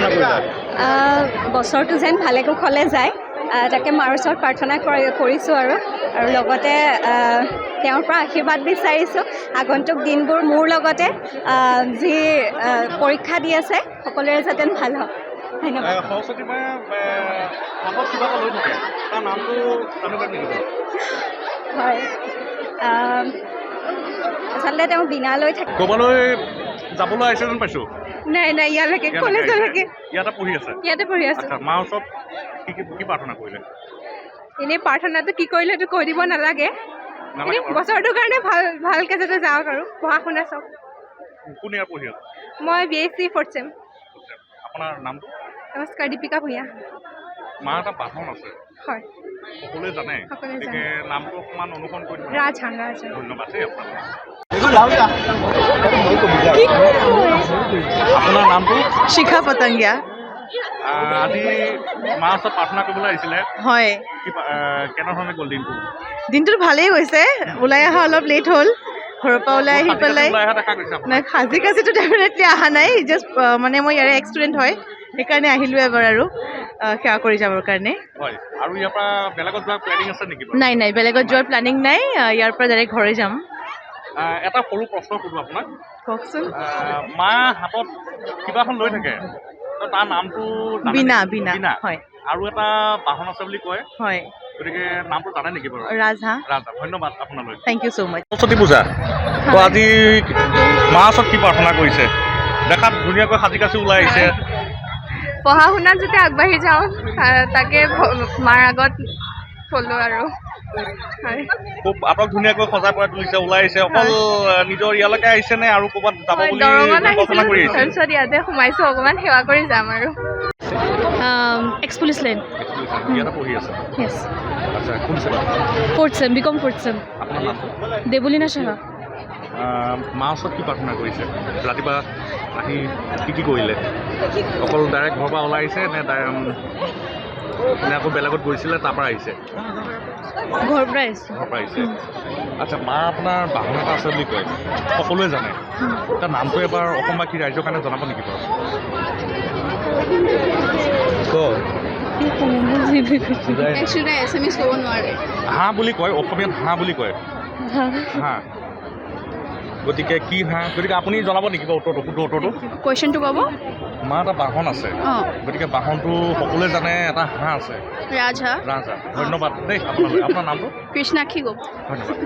প্ৰাৰ্থনা কৰিলা? বছৰটো যেন ভালে কুশলে যায় তাকে মাৰ ওচৰত প্ৰাৰ্থনা কৰিছোঁ আৰু লগতে তেওঁৰ পৰা আশীৰ্বাদ বিচাৰিছোঁ আগন্তুক দিনবোৰ মোৰ লগতে যি পৰীক্ষা দি আছে সকলোৰে যাতে ভাল হওক। ধন্যবাদ। সৰস্বতী মায়ে হাতত কিবা এটা লৈ থাকে, তাৰ নামটো জানিব নেকি? হয়, আচলতে তেওঁ বীণা লৈ থাকে। ক'ৰবালৈ যাবলৈ আহিছে যেন পাইছোঁ। নাই ইয়ালৈকে কলেজলৈকে ইয়াতে পঢ়ি আছে? ইয়াতে পঢ়ি আছোঁ। আচ্ছা, মাৰ ওচৰত কি প্ৰাৰ্থনা কৰিলে? এনেই প্ৰাৰ্থনাটো কি কৰিলে এইটো কৈ দিব নালাগে। এনেই বছৰটোৰ কাৰণে ভালকৈ যাতে যাওক আৰু পঢ়া শুনা চব। কোন ইয়াৰ পঢ়ি আছে? মই BSc 4th চেম। আপোনাৰ নামটো? নমস্কাৰ, দীপিকা ভূঞা। মাৰ এটা বাহন আছে, হয়, সকলোৱে জানে। গতিকে নামটো অকণমান অনুসৰণ কৰি দিব। ৰাজহান। ধন্যবাদ দেই আপোনাক। আপোনাৰ নামটো? শিখা পতংগীয়া। আজি মাৰ ওচৰত প্ৰাৰ্থনা কৰিবলৈ আহিছিলে। হয়, কেনেধৰণে গ'ল দিনটো? দিনটোতো ভালেই গৈছে। ওলাই অহা অলপ লেট হ'ল। ঘৰৰ পৰা ওলাই আহি পেলাই নাই, সাজি কাজিটো ডেফিনেটলি অহা নাই। জাষ্ট মানে মই ইয়াৰে এক ষ্টুডেণ্ট হয়, সেইকাৰণে আহিলোঁ এবাৰ আৰু সেৱা কৰি যাবৰ কাৰণে। হয়, আৰু ইয়াৰ পৰা বেলেগত যোৱাৰ প্লেনিং আছে নেকি? নাই, বেলেগত যোৱাৰ প্লেনিং নাই। ইয়াৰ পৰা ডাইৰেক্ট ঘৰে যাম। এটা সৰু প্ৰশ্ন সুধো আপোনাক। কওকচোন। মা হাতত কিবা এখন লৈ থাকে, তাৰ নামটো বীণা। হয়, আৰু এটা বাহন আছে বুলি কয়। হয়, গতিকে নামটো জানে নেকি বাৰু? ৰাজহাঁহ। ধন্যবাদ আপোনালৈ। থেংক ইউ ছ' মাছ। সৰস্বতী পূজা তো আজি মাৰ ওচৰত কি প্ৰাৰ্থনা কৰিছে? দেখাত ধুনীয়াকৈ সাজি কাচি ওলাই আহিছে। পঢ়া শুনাত যাতে আগবাঢ়ি যাওঁ তাকে মাৰ আগত থ'লোঁ আৰু। খুব আটক ধুনীয়াকৈ সজাই পৰাই তুলিছে, ওলাই আহিছে। অকল নিজৰ ইয়ালৈকে আহিছে নে আৰু ক'ৰবাত যাব বুলি কল্পনা কৰি আহিছে? তাৰপিছত ইয়াতে সোমাইছোঁ, অকণমান সেৱা কৰি যাম আৰু। এক্সপুলিছ লাইন। ইয়াতে পঢ়ি আছে? য়েছ। আচ্ছা, কোন চেম? 4th চেম, BCom 4th চেম। আপোনাৰ নামটো? দেৱলীনা সাহা। মাৰ ওচৰত কি প্ৰাৰ্থনা কৰিছে? ৰাতিপুৱা আহি কি কৰিলে? অকল ডাইৰেক্ট ঘৰৰ পৰা ওলাই আহিছে নে আকৌ বেলেগত গৈছিলে তাৰ পৰা আহিছে? ঘৰৰ পৰা আহিছোঁ। ঘৰৰ পৰা আহিছে। আচ্ছা, মা আপোনাৰ বাহন এটা আছে বুলি কয়, সকলোৱে জানে। তাৰ নামটো এবাৰ অসমবাসী ৰাইজৰ কাৰণে জনাব নেকি বাৰু? এছামিছ ক'ব নোৱাৰে। হাঁহ বুলি কয়, অসমীয়াত হাঁহ বুলি কয়। হাঁহ, গতিকে কি হাঁহ? গতিকে আপুনি জনাব নেকি বাৰু উত্তৰটো? কুৱেশ্যনটো ক'ব। মা এটা বাহন আছে, গতিকে বাহনটো সকলোৱে জানে, এটা হাঁহ আছে। ৰাজহাঁহ। ধন্যবাদ দেই আপোনালৈ। আপোনাৰ নামটো? কৃষ্ণাক্ষী গপ। ধন্যবাদ।